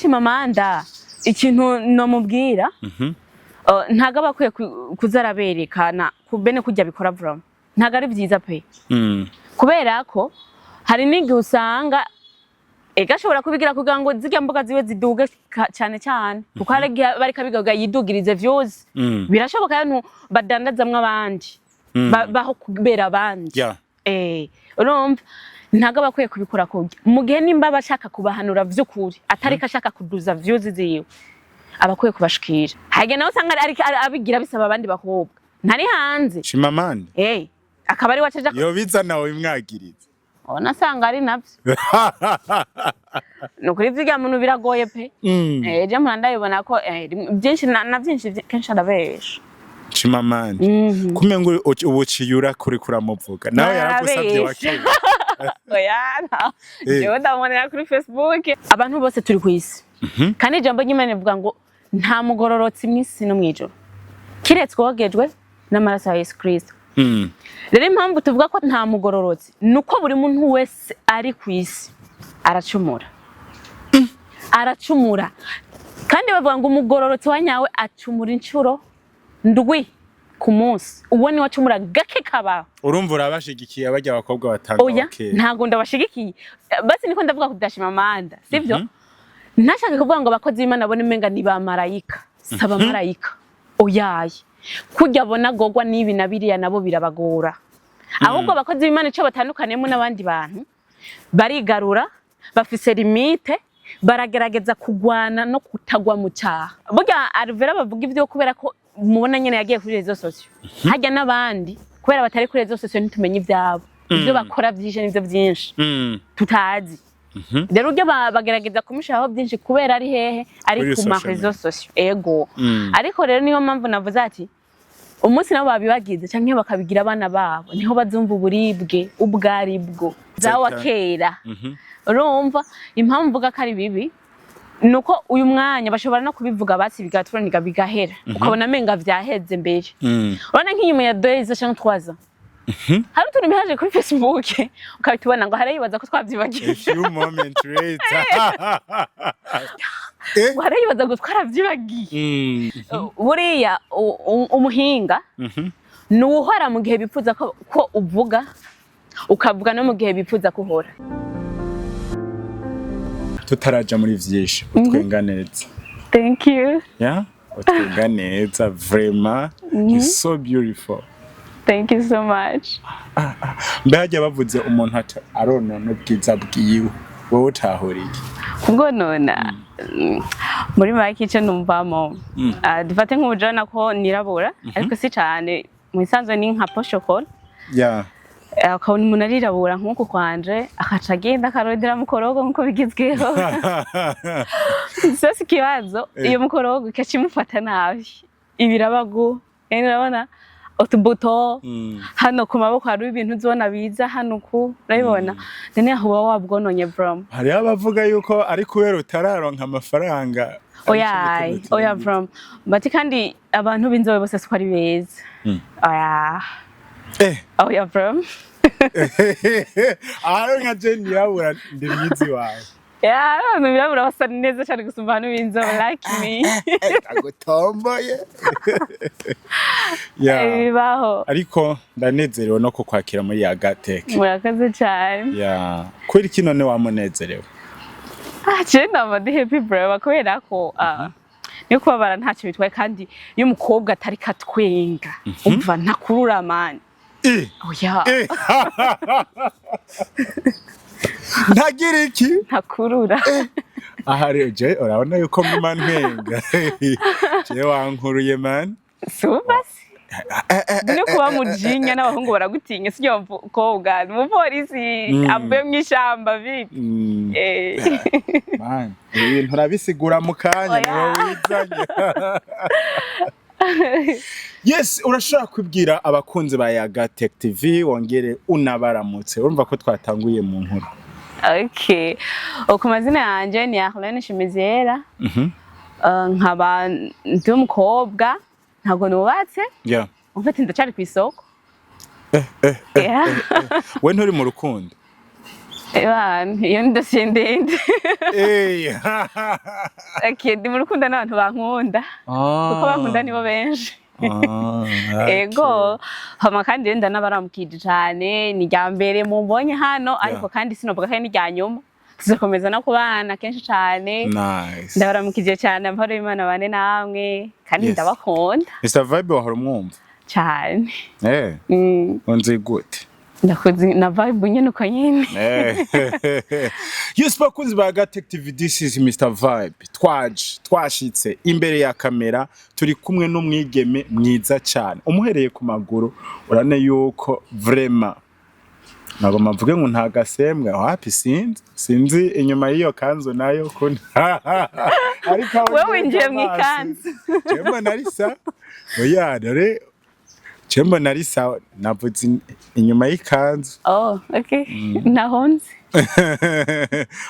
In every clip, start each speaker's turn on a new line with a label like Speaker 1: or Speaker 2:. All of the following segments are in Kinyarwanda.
Speaker 1: Chimamanda ikintu no mubwira ntago abakwiye kuzaraberekana kubene kujya bikora vrom ntago ari byiza pe kubera ko hari n'igihe usanga egashobora kubigira kugira ngo zirya mboga ziwe ziduge cyane cyane kuko hari bari kabigaga yidugirize views birashoboka yantu badandazamwe abandi baho kubera abandi urumva ntago abakwiye kubikora kujya mu gihe nimba bashaka kubahanura vy'ukuri atari kashaka kuduza views ziwe abakwiye kubashikira hage nawe usanga ari abigira bisaba abandi bakobwa ntari hanze
Speaker 2: Chimamanda
Speaker 1: akaba ari wacaje
Speaker 2: yo biza nawe imwagiriza
Speaker 1: ona sanga ari navyo no kuri vyiga muntu biragoye pe je mpanda yibona ko byinshi na byinshi kenshi arabesha
Speaker 2: Chimamanda kumengo ubuciyura kuri kuramuvuga nawe yaragusabye wakeye
Speaker 1: oyana je ndamubonera kuri Facebook abantu bose turi kwisi kandi ijambo ry'Imana rivuga ngo nta mugororotsi mwisi no mwijoro kiretse wogejwe n'amaraso ya Yesu Kristo rero impamvu tuvuga ko nta mugororotsi nuko buri muntu wese ari kwisi aracumura aracumura kandi bavuga ngo umugororotsi wanyawe acumura incuro ndwi ku munsi uwo ni wacumura gake kaba
Speaker 2: urumva urabashigikiye abajya abakobwa batanga
Speaker 1: okay ntago ndabashigikiye basi niko ndavuga ku Chimamanda sivyo ntashaka kuvuga ngo abakozi b'Imana bone menga ni ba marayika saba marayika oyaye kujya bona gogwa nibi nabiriya nabo birabagora ahubwo abakozi b'Imana cyo batandukanemo n'abandi bantu barigarura bafise limite baragerageza kugwana no kutagwa mu cyaha burya Alvera bavuga ivyo kubera ko mubona nyene yagiye kuri rezo sosio hajya n'abandi kubera batari kuri rezo sosio nitumenye ivyabo ivyo bakora byije nivyo byinshi tutazi rero ujya bagerageza kumushaho byinshi kubera ari hehe ari ku marezo sosio ego ariko rero niyo mpamvu navuze ati umunsi nabo babibagize canke bakabigira abana babo niho bazumva uburibwe ubwaribwo zawa kera urumva impamvu mvuga ko ari bibi nuko uyu mwanya bashobora no kubivuga basi bigaturaniga bigahera ukabona menga vyaheze mbere urana nk'inyuma ya 2 canke 3 ans hari utuntu bihaje kuri Facebook ukabitubona ngo harayibaza ko twavyibagiye
Speaker 2: a few moments later
Speaker 1: harayibaza ngo twaravyibagiye buriya umuhinga nuhora mu gihe bipfuza ko uvuga ukavuga no mu gihe bipfuza kuhora
Speaker 2: tutaraja muri vyinshi utwenga neza
Speaker 1: thank you
Speaker 2: utwenga neza vraiment it's so beautiful.
Speaker 1: Thank you so much.
Speaker 2: Mbajya bavuze umuntu aronona ubwiza bwiwe wowe utahuriye
Speaker 1: ubwo nona muri make icyo numvamo dufate nk'ubujana ko nirabura ariko si cyane mu isanzwe ni nka poshokora akabona umuntu arirabura nk'uko kwanje akaca agenda akarodera mukorogo nk'uko bigizweho si ikibazo iyo mukorogo ikacimufata nabi ibirabagu urabona utubuto hano ku maboko hari ibintu uzona biza hano ku urabibona nene aho wabwononye from
Speaker 2: hari abavuga yuko ari kubera utararonka amafaranga
Speaker 1: oya from but kandi abantu binzobe bose siko ari beza oya from
Speaker 2: nka Jane yabura ndi mwizi wawe
Speaker 1: no birabura basa neza cyane gusumba hano binzobe like me
Speaker 2: agutomboye
Speaker 1: bibaho
Speaker 2: ariko ndanezerewe no kukwakira muri ya gateke
Speaker 1: murakoze cyane
Speaker 2: kweri kino ne wamunezerewe
Speaker 1: je ndamadi happy bro kubera ko niyo kubabara ntacyo bitwaye kandi iyo umukobwa atari katwenga umva ntakurura mani oya
Speaker 2: ntagira iki
Speaker 1: ntakurura
Speaker 2: ahari je urabona yuko mumantwenga je wankuruye man
Speaker 1: subasi no kuba mujinya n'abahungu baragutinya sijya mukobwa umupolisi avuye mu ishamba bipi
Speaker 2: man ibintu urabisigura mu kanya niwe wizanye yes urashaka kubwira abakunzi ba Yaga Tech TV wongere unabaramutse urumva ko twatanguye mu nkuru
Speaker 1: okay ku mazina yanje ni Arlene Shimizera nkaba ndi umukobwa ntago nubatse ufite ndacari ku isoko
Speaker 2: we nturi mu rukundo
Speaker 1: Ebana, iyo ni dosiye ndende. Okay, ndi mu rukundo n'abantu bankunda. Kuko bankunda nibo benshi. Ego, hama kandi rero ndanabaramukije cyane, ni rya mbere mumbonye hano, ariko kandi sinovuga ko ni rya nyuma. Tuzakomeza no kubana kenshi cyane.
Speaker 2: Nice.
Speaker 1: Ndabaramukije cyane, amahoro y'Imana bane namwe, kandi ndabakunda.
Speaker 2: Mr. Vibe wahora umwumva?
Speaker 1: Cyane.
Speaker 2: Unzi gute?
Speaker 1: Ndakuzi na vibe nyene uko nyene.
Speaker 2: Yes, bakunzi ba Gatech TV, this is Mr. Vibe. Twashitse imbere ya kamera, turi kumwe n'umwigeme mwiza cyane. Umuhereye ku maguru, urane yuko vraiment nagoma mvuge ngo nta gasembwa happy sinzi inyuma y'iyo kanzu nayo ko ariko
Speaker 1: wewe winjiye mu kanzu.
Speaker 2: Chemba narisa. Oya, dore Chemba narisa navuze inyuma y'ikanzu.
Speaker 1: Oh, okay. Nahonze.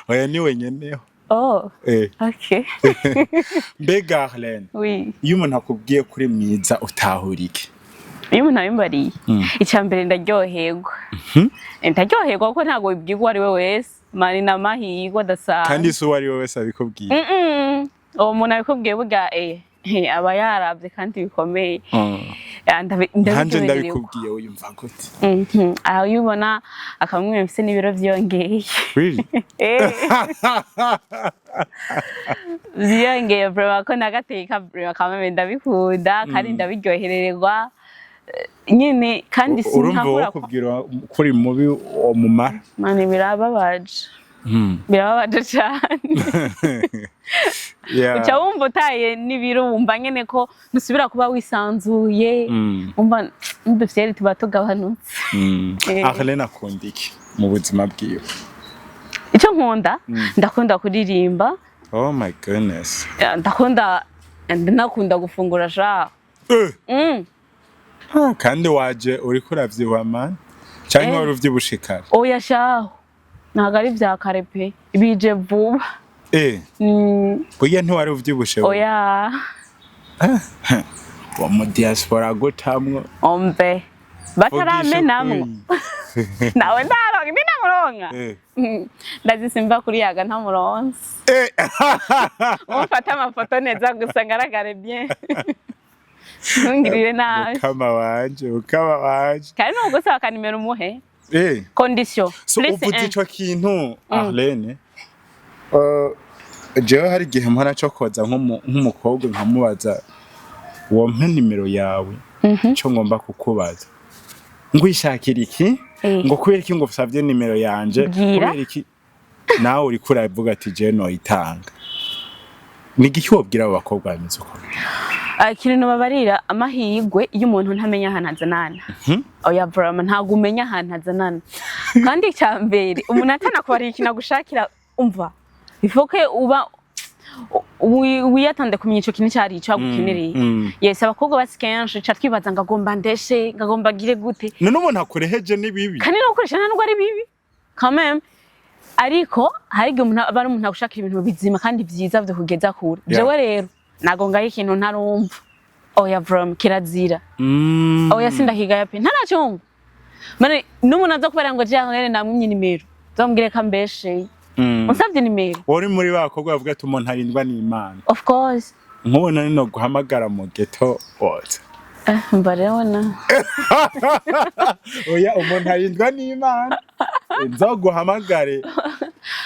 Speaker 2: Oya ni wenyeneho.
Speaker 1: Oh. Okay.
Speaker 2: Mbega Arlene.
Speaker 1: Oui.
Speaker 2: Iyo umuntu akubwiye kuri mwiza utahurike.
Speaker 1: Iyo umuntu abimbariye. Icambere ndaryoherwa. Ndaryoherwa kuko ntago wibwirwa ari we wese. Mani na mahirwe dasa. Kandi
Speaker 2: so wari we wese abikubwiye.
Speaker 1: Uwo muntu abikubwiye buga aba yaravye kandi bikomeye.
Speaker 2: Hanje ndabikubwiye uyumva gute?
Speaker 1: Aho yubona akamwe mfise n'ibiro vyongeye.
Speaker 2: Really?
Speaker 1: Vyongeye bro ko nagateka bro kamwe ndabikunda kandi ndabiryoherererwa. Nyine kandi
Speaker 2: sinahura kubwira kuri mubi omumara.
Speaker 1: Mani birababaje. Birababaje cyane. Uca wumva utaye n'ibirumva nyene ko nusubira kuba wisanzuye. Umva n'udufyeri tuba tugabanutse.
Speaker 2: Arlene akunda iki mu buzima bwiwe?
Speaker 1: Icyo nkunda, ndakunda kuririmba.
Speaker 2: Oh my goodness.
Speaker 1: Ndakunda gufungura sha.
Speaker 2: Kandi waje uri kuravyiwa man. Cyangwa wari uvyibushikara?
Speaker 1: Oya shaho. Ntago ari vya kare pe. Bije vuba.
Speaker 2: Buya ntiwari uvyibushe.
Speaker 1: Oya.
Speaker 2: Wa mu diaspora gutamwo.
Speaker 1: Ombe. Bataramenamwo. Nawe ndaronka ndinamuronka. Ndazisimba kuri yaga ntamuronse. Umfata amafoto neza gusa ngaragare bien. Ntungirire nawe.
Speaker 2: Ukama wanje.
Speaker 1: Kandi no gusaba kanimero umuhe. Condition.
Speaker 2: So uvuze ico kintu Arlene. Jewe hari igihe mpora cyo koza nk'umukobwa nkamubaza wompe nimero yawe cyo ngomba kukubaza ngwishakira iki ngo kubera iki ngo usavye nimero yanje kubera iki nawe uri kuravuga ati je no itanga ni giki wobwira abakobwa bameze uko
Speaker 1: ikintu babarira amahirwe iyo umuntu ntamenya ahantu azanana. Oya brama ntago umenya ahantu azanana. Kandi cyambere umuntu atanakubariye ikintu agushakira umva ifoke uba wiyatande kumenya ico kintu cyari ico agukenereye. Yes, abakobwa basikenje ca twibaza ngagomba ndeshe ngagomba gire gute.
Speaker 2: None umuntu akoreheje ni bibi.
Speaker 1: Kandi no gukoresha ntabwo ari bibi. Quand même. Ariko hari igihe umuntu aba ari umuntu agushakira ibintu bizima kandi vyiza byo kugeza kure. Jewe rero nago ngaye ikintu ntarumva. Oya from kirazira. Oya sindahigaya pe ntaracyumva. Mane n'umuntu aza kubera ngo je ngene namwimye nimero. Zombwire kambeshe. Unsavye nimero.
Speaker 2: Wori muri bakobwa bavuga ati umuntu arindwa n'Imana.
Speaker 1: Of course.
Speaker 2: Nkubona no guhamagara mu ghetto what?
Speaker 1: Mbarabona.
Speaker 2: Oya umuntu arindwa n'Imana. Nzoguhamagare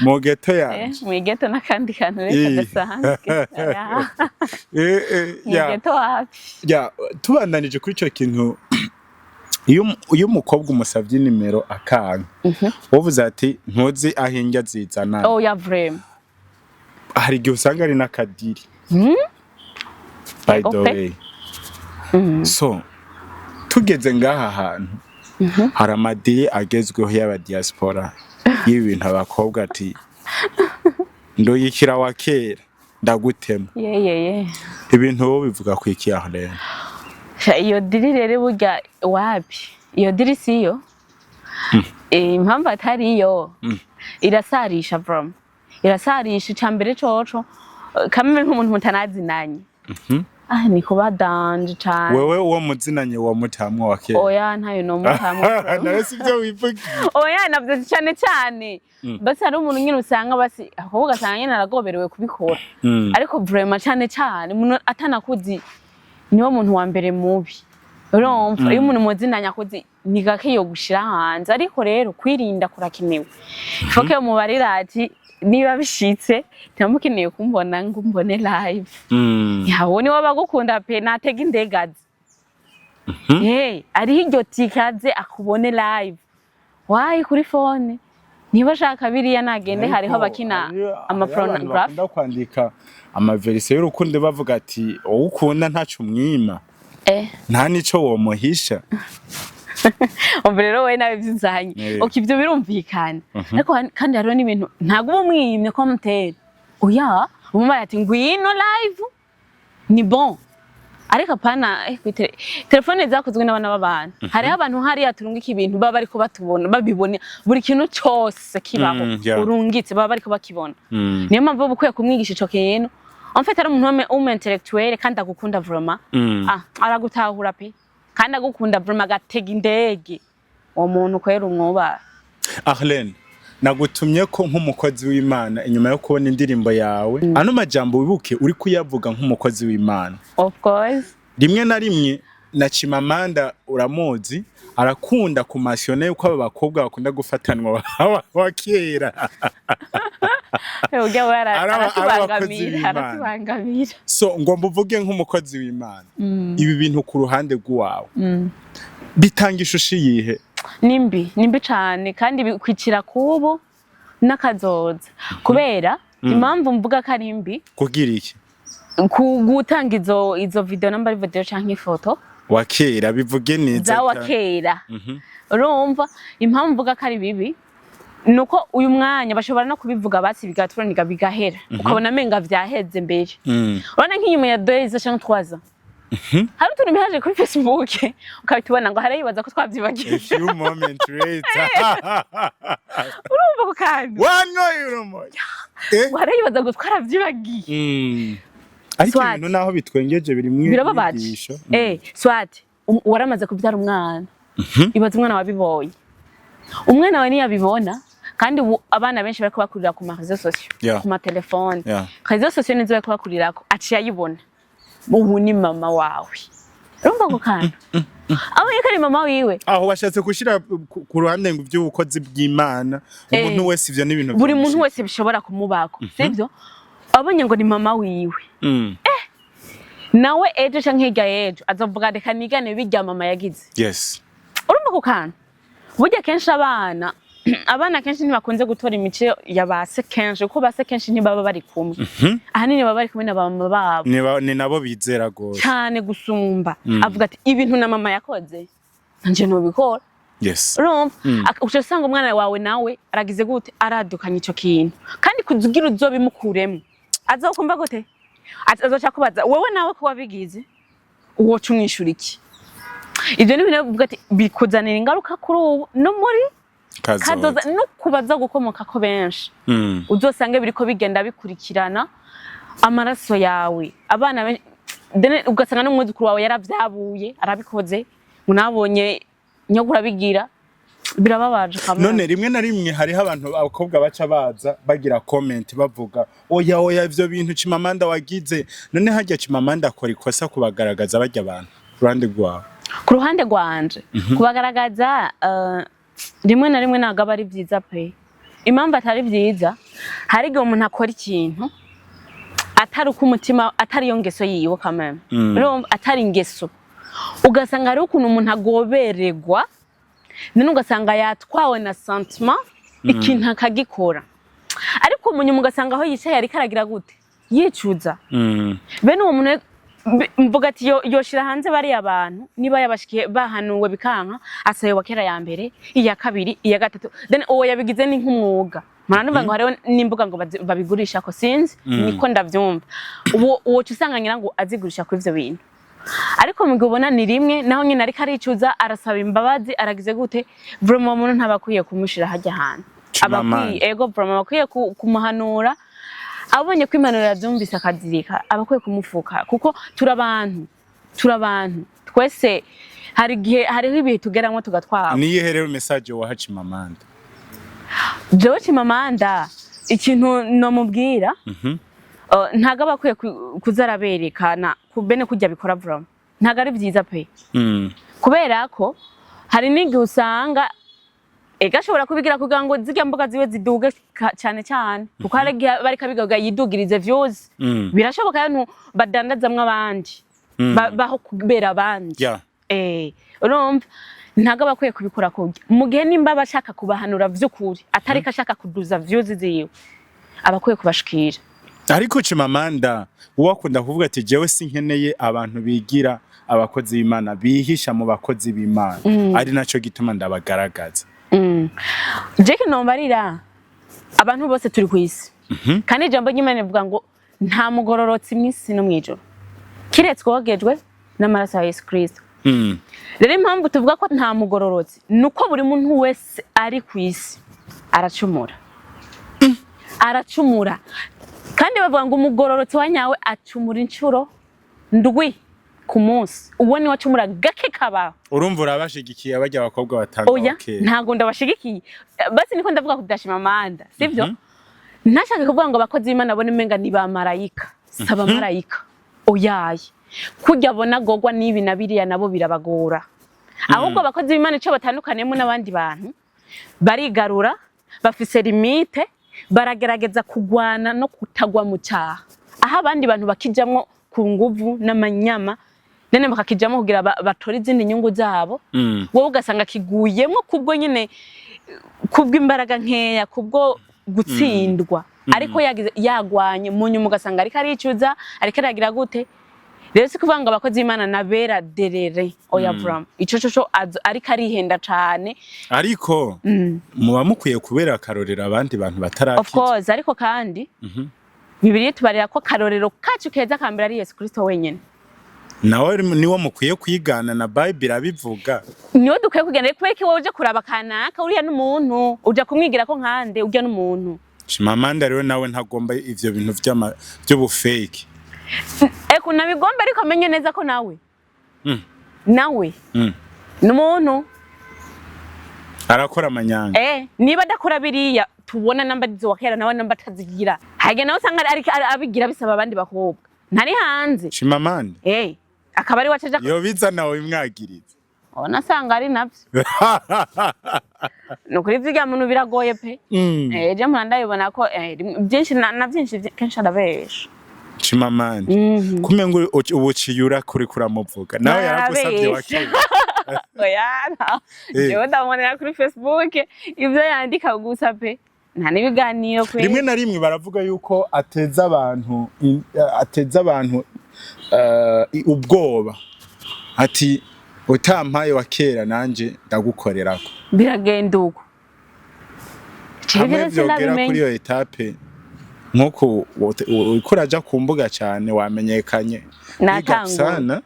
Speaker 2: mu ghetto yaje.
Speaker 1: Mu ghetto nakandi kantu reka gasanzwe.
Speaker 2: Ya.
Speaker 1: Ghetto wapi?
Speaker 2: Ya tubandanije kuri ico kintu iyo umukobwa umusavye nimero akanga wovuze ati ntuzi ahinga zizana.
Speaker 1: Oh ya vrem.
Speaker 2: Hari igihe usanga ari nakadiri. By the way. So tugeze ngaha hantu hari amadiri agezweho y'aba diaspora y'ibintu abakobwa ati ndoyikira wa kera ndagutema. Ibintu wo bivuga ku iki Arlene?
Speaker 1: Iyo diri rero burya wapi? Iyo diri siyo. Impamvu atari iyo. Irasarisha from. Irasarisha cyambere coco kamwe nk'umuntu mutanazinanye. ni kuba danje cyane.
Speaker 2: Wewe uwo muzinanye wa mutamwa wa kera?
Speaker 1: Oya ntayo no mutamwa.
Speaker 2: Nawe sivyo wivugiye.
Speaker 1: Oya navyo cyane cyane. Basi hari umuntu nyine usanga basi ahubwo gasanga nyine aragoberewe kubikora. Ariko vraiment cyane cyane umuntu atanakuzi niwo muntu wa mbere mubi. Urumva iyo umuntu muzinanye akuzi ni gake yo gushira hanze, ariko rero kwirinda kurakenewe. Foke mubarira ati niba bishitse ntamukeneye kumbona ngo mbone live. Yawo ni wabagukunda pe natega indegazi. Ari hiryo tikaze akubone live. Wayi kuri phone. Niba shaka biriya nagende hariho abakina amapornography.
Speaker 2: Bakunda kwandika amaverse y'urukundo bavuga ati ukunda ntacu mwima. Nta nico wo muhisha.
Speaker 1: Rero we nawe byizanye. Ibyo birumvikana. Ariko kandi hariho n'ibintu ntago umwimye commentaire. Oya, umumara ati ngwino live. Ni bon. Ariko pana telefone zakozwe n'abana b'abantu. Hariho abantu hariya turungika ibintu baba bariko batubona babibona buri kintu cyose kibaho urungitse baba bariko bakibona. Niyo mpamvu bukwiye kumwigisha ico kintu. En fait ari umuntu intellectuel kandi agukunda vraiment. Aragutahura pe. Kandi agukunda vraiment gatega indege. Uwo muntu kwera umwuba.
Speaker 2: Arlene, nagutumye ko nk'umukozi w'Imana inyuma yo kubona indirimbo yawe. Ano majambo wibuke uri kuyavuga nk'umukozi w'Imana.
Speaker 1: Of course.
Speaker 2: Rimwe na rimwe na Chimamanda uramuzi arakunda kumasione yuko aba bakobwa bakunda gufatanwa wa kera.
Speaker 1: Ujya aratubangamira.
Speaker 2: So ngomba uvuge nk'umukozi w'Imana. Ibi bintu ku ruhande rw'uwawe. Bitanga ishusho yihe?
Speaker 1: Nimbi cyane kandi bikwicira kubo nakazoza. Kubera impamvu mvuga ko ari mbi.
Speaker 2: Kugira iki?
Speaker 1: Gutanga izo video namba ari video canke ifoto.
Speaker 2: Wakera bivuge neza.
Speaker 1: Za wakera. Urumva impamvu mvuga ko ari bibi. Nuko uyu mwanya bashobora no kubivuga basi bigaturaniga bigahera. Ukabona menga vyaheze mbere. Urana nk'inyuma ya 2 canke 3 ans. Hari utuntu bihaje kuri Facebook ukabitubona ngo harayibaza ko twavyibagiye.
Speaker 2: A few moments later.
Speaker 1: Urumva ko kandi.
Speaker 2: Wano yurumo.
Speaker 1: Harayibaza ngo twaravyibagiye.
Speaker 2: Ariko ibintu naho bitwengeje biri mu
Speaker 1: birababaje. Swat waramaze kubyara umwana. Ibaza umwana wabibonye. Umwana we niyabibona kandi abana benshi bariko bakurira ku réseaux sociaux, ku ma telefone. Réseaux sociaux nizo bariko bakurirako aciye ayibona. Ubu ni mama wawe. Urumva ko kandi. Aho yekari mama wiwe.
Speaker 2: Aho washatse kushira ku ruhande ngo by'ubukozi bw'Imana, umuntu wese ivyo n'ibintu.
Speaker 1: Buri muntu wese bishobora kumubako, sivyo? Abonye ngo ni mama wiwe. Nawe ejo canke hirya ejo azovuga reka nigane bijya mama yagize.
Speaker 2: Yes.
Speaker 1: Urumva ko kandi. Burya kenshi abana kenshi ntibakunze gutora imico yabase kenshi kuko base kenshi ntibaba bari kumwe. Ahanini baba bari kumwe na mama babo.
Speaker 2: Ni nabo bizera gose.
Speaker 1: Cyane gusumba. Avuga ati ibintu na mama yakoze nanje no bikora.
Speaker 2: Yes.
Speaker 1: Urumva ushasanga umwana wawe nawe aragize gute aradukanye ico kintu. Kandi kuzugira uzobimukuremo. Azokumva gute? Azoca kubaza wewe nawe ko wabigize uwo cumwishura iki? Ibyo ni ibintu bivuga ati bikuzanira ingaruka kuri ubu no muri kazoza no kubaza gukomoka ko benshi. Uzosange biriko bigenda bikurikirana amaraso yawe. Abana ugasanga n'umwuzukuru wawe yaravyabuye arabikoze unabonye nyogura bigira birababaje kamwe.
Speaker 2: None rimwe na rimwe hariho abantu abakobwa baca baza bagira comment bavuga oya ivyo bintu Chimamanda wagize. None hajya Chimamanda akora ikosa kubagaragaza bajya abantu ruhande rwawe.
Speaker 1: Ku ruhande rwanje kubagaragaza rimwe na rimwe nagaba ari byiza pe. Impamvu atari byiza hari igihe umuntu akora ikintu atari uko umutima atari yo ngeso yiwe kameme. Atari ingeso ugasanga ari ukuntu umuntu agobererwa none ugasanga yatwawe na sentiment ikintu akagikora. Ariko umuntu ugasanga aho yicaye ari karagira gute yicuza. Bene uwo muntu mvuga ati yoshira hanze bari abantu niba yabashikiye bahanuwe bikanka asaye wakera ya mbere iya kabiri iya gatatu then uwo yabigize ni nk'umwuga muranavuga ngo hariho nimbuga ngo babigurisha ko sinzi niko ndavyumva uwo cyusanganyira ngo azigurisha kuri ivyo bintu. Ariko mugubona ni rimwe naho nyine ari karicuza arasaba imbabazi aragize gute vraiment umuntu ntabakwiye kumushira hajya hantu. Abakwiye ego vraiment bakwiye kumuhanura abonye ko impanuro yavyumvise akazirika abakwiye kumufuka kuko turabantu twese hariho ibihe tugeramwo tugatwara.
Speaker 2: Niyihe rero message waha Chimamanda?
Speaker 1: Jewe Chimamanda ikintu nomubwira ntago abakwiye kuzaraberekana kubene kujya bikora vuba ntago ari vyiza pe. Kubera ko hari n'igihe usanga gashobora kubigira kugira ngo zirya mboga ziwe ziduge cyane kuko hari bari kabigaga yidugirize views birashoboka yantu badandazamwe abandi baho kubera abandi urumva ntago bakwiye kubikora kujya mu gihe nimba bashaka kubahanura vy'ukuri atari kashaka kuduza views ziwe abakwiye kubashikira.
Speaker 2: Ariko Chimamanda uwakunda kuvuga ati jewe sinkeneye abantu bigira abakozi b'Imana bihisha mu bakozi b'Imana ari naco gituma ndabagaragaza.
Speaker 1: Jeki nombarira abantu bose turi kwisi kandi ijambo ry'Imana rivuga ngo nta mugororotsi mwisi no mwijoro kiretswe wogejwe n'amaraso ya Yesu Kristo. Rero impamvu tuvuga ko nta mugororotsi nuko buri muntu wese ari kwisi aracumura kandi bavuga ngo umugororotsi wanyawe acumura incuro ndwi ku munsi uwo ni wacumura gake kaba.
Speaker 2: Urumva urabashigikiye abajya abakobwa batanga
Speaker 1: okay ntago ndabashigikiye basi niko ndavuga ko Chimamanda sivyo ntashaka kuvuga ngo abakozi b'Imana bone menga ni ba marayika saba marayika oyaye kujya bona gogwa nibi nabiriya nabo birabagora ahubwo abakozi b'Imana ico batandukaniyemo n'abandi bantu barigarura bafise limite baragerageza kugwana no kutagwa mu cyaha aho abandi bantu bakijamwo ku nguvu n'amanyama nene bakakijamwo kugira batora izindi nyungu zabo wowe ugasanga kiguyemwo kubwo nyine kubwo imbaraga nkeya kubwo gutsindwa ariko yagwanye mu nyuma ugasanga ariko aricuza ariko aragira gute. Rero sikuvuga ngo abakozi b'Imana nabera derere oya Bram ico ariko arihenda cane
Speaker 2: ariko muba mukwiye kubera akarorero abandi bantu batarakije.
Speaker 1: Of course ariko kandi Bibiliya tubarira ko karorero kacu keza kambere ari Yesu Kristo wenyene.
Speaker 2: Nawe niwo mukwiye kwigana na Bible abivuga.
Speaker 1: Niwo dukwiye kugenda kubera ko wowe uje kuraba kanaka uriya n'umuntu uja kumwigira ko nkande urya n'umuntu.
Speaker 2: Chimamanda rero nawe ntagomba ivyo bintu byo fake.
Speaker 1: Eko nabigomba ariko amenye neza ko nawe nawe n'umuntu
Speaker 2: arakora amanyanga.
Speaker 1: Niba adakora biriya tubona namba zokera nawe namba tazigira hage nawe usanga abigira bisaba abandi bakobwa ntari hanze.
Speaker 2: Chimamanda
Speaker 1: akaba ari wacaje
Speaker 2: yo biza nawe mwagiriza
Speaker 1: ona sanga ari navyo nukuri vyiga muntu biragoye pe je mpanda yibona ko byinshi na byinshi kenshi arabesha
Speaker 2: Chimamanda kumengo ubuciyura kuri kuramuvuga nawe yaragusabye wakeye
Speaker 1: oyana je ndamubonera kuri Facebook ivyo yandika gusa pe nta nibiganiro kwe
Speaker 2: rimwe na rimwe baravuga yuko ateza abantu ubwoba ati utampaye wakera nanje ndagukorerako
Speaker 1: biragenda uko
Speaker 2: hamwe vyogera kuri yo etape nkuko ukuraja ku mbuga cyane wamenyekanye
Speaker 1: natangana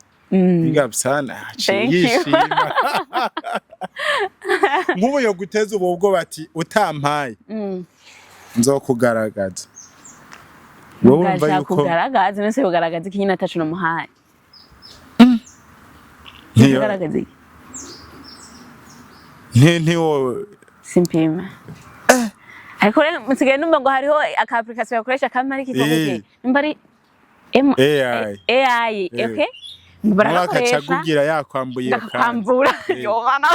Speaker 2: bigabsana yishima nk'ubu yo guteza ubwo bati utampaye nzokugaragaza wowe umva yuko
Speaker 1: kugaragaza nese ugaragaza ikinyina tacu no muhaye kugaragaza
Speaker 2: wo
Speaker 1: simpima ariko musigaye numva ngo hariho aka application yakoresha kamari kikovuge nimbari AI okay
Speaker 2: barakoresha kugira yakwambuye
Speaker 1: kwambura yobana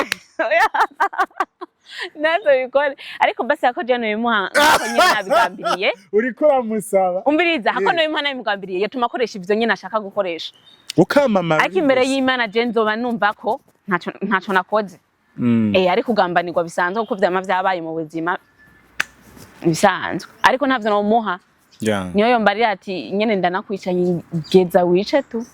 Speaker 1: nazo bikore ariko basi yako jano yimuha ko nyine nabigambiriye
Speaker 2: uriko bamusaba
Speaker 1: umbiriza hako no yimuha nabigambiriye yatuma akoresha ivyo nyine ashaka gukoresha
Speaker 2: ukamamara
Speaker 1: ariko imbere y'Imana je nzoba numva ko ntaco nakoze ariko kugambanirwa bisanzwe kuko vyama vyabaye mu buzima bisanzwe ariko ntavyo no muha niyo yombarira ati nyene ndanakwicanye geza wice tu.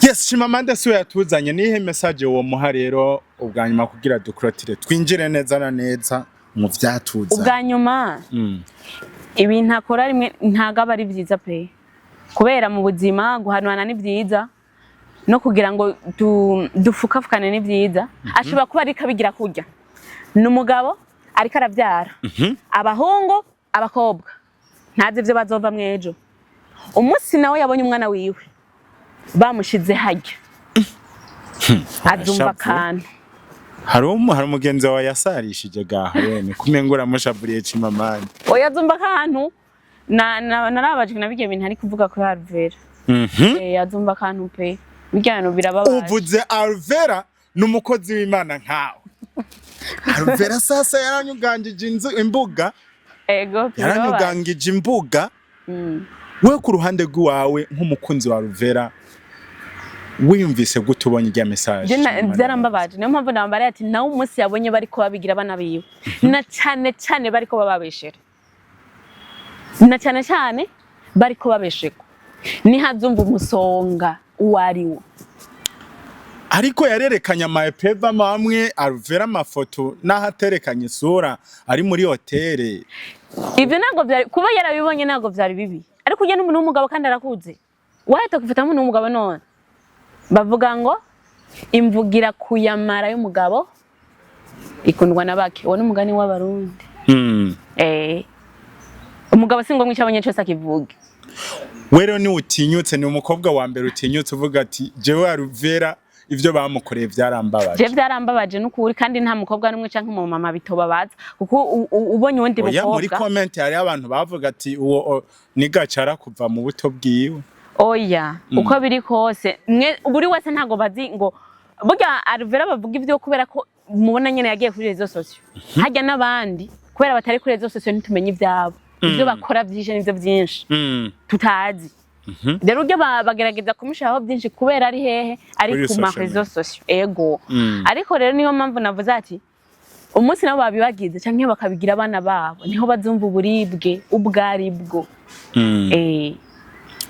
Speaker 2: Yes, Chimamanda siwe yatuzanye nihe message wo muha rero ubwanyuma kugira dukrotire twinjire neza na neza mu vyatuza
Speaker 1: ubwanyuma ibintu akora rimwe ntagaba ari vyiza pe kubera mu buzima guhanwana ni vyiza no kugira ngo dufukafukane ni vyiza ashobora kuba ari kabigira kurya n'umugabo ariko aravyara abahungu abakobwa ntazi ivyo bazova mwejo. Umunsi nawe yabonye umwana wiwe bamushize harya azumva akantu.
Speaker 2: hari umugenzi wawe yasarishije gaharene kumengura mushaburiye Chimamanda.
Speaker 1: Oya azumva akantu narabajwe nabigeye ibintu ari kuvuga kuri Alvera. Azumva akantu pe bijyano birababaje.
Speaker 2: Uvuze Alvera numukozi w'Imana nkawe. Alvera sasa yaranyugangije imbuga.
Speaker 1: Ego
Speaker 2: yaranyugangije imbuga. We ku ruhande rw'iwawe nk'umukunzi wa Alvera wiyumvise gute ubonye irya message?
Speaker 1: Byarambabaje niyo mpamvu nambara ati nawe umunsi yabonye bariko babigira abana biwe na cyane bariko bababeshera. Na cyane bariko babesheko nihazumva umusonga uwariwo.
Speaker 2: Ariko yarerekanye amapeva mamwe Alvera amafoto nahaterekanye isura ari muri hoteli.
Speaker 1: Ivyo nago byari kuba yarabibonye nago byari bibi. Ariko uje n'umuntu w'umugabo kandi arakuze. Wahita kufatamo n'umugabo none. Bavuga ngo imvugira kuyamara y'umugabo ikundwa nabake. Wo n'umugani w'abarundi. Umugabo singo mwicabonye cyose akivuga.
Speaker 2: Wero ni utinyutse ni umukobwa wa mbere utinyutse uvuga ati jewe Alvera ivyo bamukoreye byarambabaje.
Speaker 1: Je byarambabaje n'ukuri kandi nta mukobwa n'umwe canke mu mama bitobabaza kuko ubonye undi mukobwa.
Speaker 2: Oya muri comment hari abantu bavuga ati uwo nigacara kuva mu buto bwiwe.
Speaker 1: Oya uko biri kose buri wese ntago bazi ngo burya Alvera bavuga ivyo kubera ko mubona nyene yagiye kuri rezo sosio. Hajya nabandi kubera batari kuri rezo sosio nitumenye ivyabo. Ibyo bakora byije nivyo byinshi tutazi. Rero ujye bagerageza kumushaho byinshi kubera ari hehe ari ku marezo sosio. Ego ariko rero niyo mpamvu navuze ati umunsi nabo babibagize canke bakabigira abana babo niho bazumva uburibwe ubwaribwo.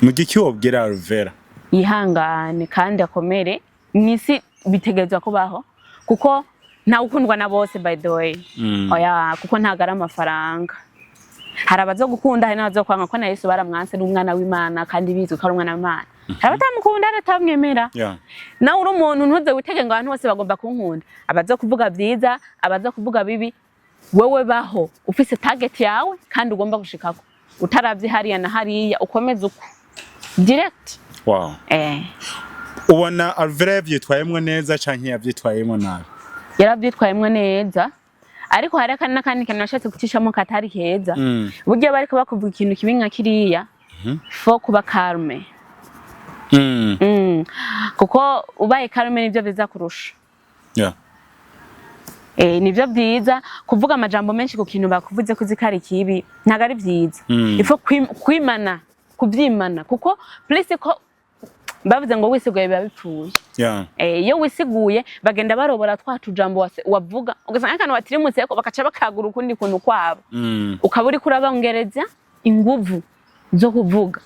Speaker 2: Mugiki wobwira Alvera
Speaker 1: yihangane kandi akomere mwisi bitegerezwa kubaho kuko nta ukundwa na bose by the way. Oya kuko ntagara amafaranga. Hari abazo gukunda hari nabazo kwanga ko na Yesu baramwanse n'umwana w'Imana kandi bizwe ko ari umwana w'Imana. Hari abatamukunda aratamwemera. Na uri umuntu ntuze witege ngo abantu bose bagomba kunkunda. Abazo kuvuga byiza, abazo kuvuga bibi. Wewe baho ufise target yawe kandi ugomba gushikako. Utaravye hariya na hariya ukomeze uko. Direct.
Speaker 2: Wow. Ubona Alvera yavyitwayemwe neza canke yavyitwayemwe nabi?
Speaker 1: Yaravyitwayemwe neza. Ariko hari akandi nakandi kintu nashatse gucishamo katari keza. Burya bariko bakuvuga ikintu kibi nka kiriya. Fo kuba calme. Kuko ubaye calme nivyo biza kurusha. Nivyo byiza kuvuga amajambo menshi ku kintu bakuvuze kuzikari kibi ntagari byiza. Ifo kwimana kuvyimana kuko please ko bavuze ngo wisiguye biba bipfuye. Iyo wisiguye bagenda barobora twatujambo wavuga ugasanga akantu watirimutse ko bakaca bakagura ukundi kuntu kwabo. Ukaburi kurabongereza inguvu zo kuvuga.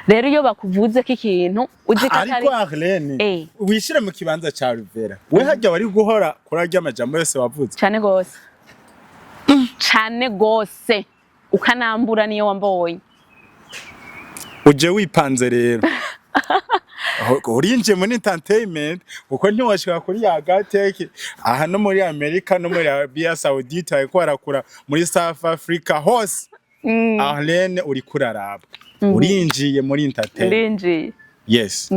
Speaker 1: Rero iyo bakuvuze k'ikintu uzikatari
Speaker 2: ariko Arlene wishire mu kibanza ca Alvera we hajya wari guhora kurarya amajambo yose wavuze
Speaker 1: cyane gose. Cyane gose ukanambura niyo wambonye.
Speaker 2: Uje wipanze rero. Urinje muri entertainment uko ntiwashika kuri ya gateke aha no muri America no muri Arabia Saudite ariko arakura muri South Africa hose. Arlene uri kuraraba urinjiye muri entertainment.
Speaker 1: Urinjiye.
Speaker 2: Yes.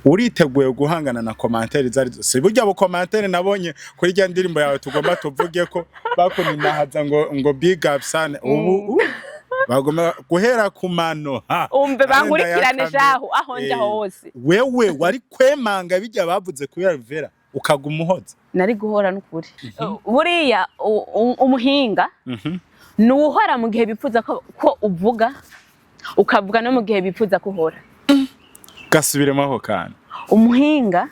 Speaker 2: Uriteguye guhangana na commentaire zari zose. Burya bo commentaire nabonye kuri rya ndirimbo yawe tugomba tuvuge ko bakuninahaza ngo big up sana. Ubu bagomba guhera ku mano
Speaker 1: umbe bankurikirane jaho aho nja hose.
Speaker 2: Wewe wari kwemanga bijya bavuze kuri Alvera ukagumuhoza.
Speaker 1: Nari guhora n'ukuri. Buriya umuhinga nuhora mu gihe bipfuza ko uvuga ukavuga no mu gihe bipfuza kuhora.
Speaker 2: Gasubiremo aho kana.
Speaker 1: Umuhinga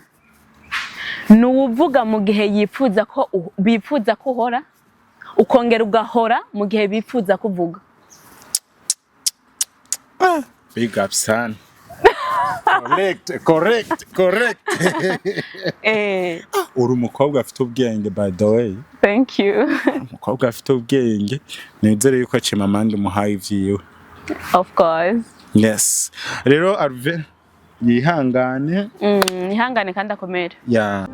Speaker 1: nuvuga mu gihe yipfuza ko bipfuza kuhora ukongera ugahora mu gihe bipfuza kuvuga.
Speaker 2: Big up son. Correct. Uri umukobwa afite ubwenge by the way.
Speaker 1: Thank you.
Speaker 2: Umukobwa afite ubwenge nizere yuko Chimamanda umuhaye ivyiwe.
Speaker 1: Of course.
Speaker 2: Yes. Rero Alvera yihangane.
Speaker 1: Yihangane kandi akomere.
Speaker 2: Yeah.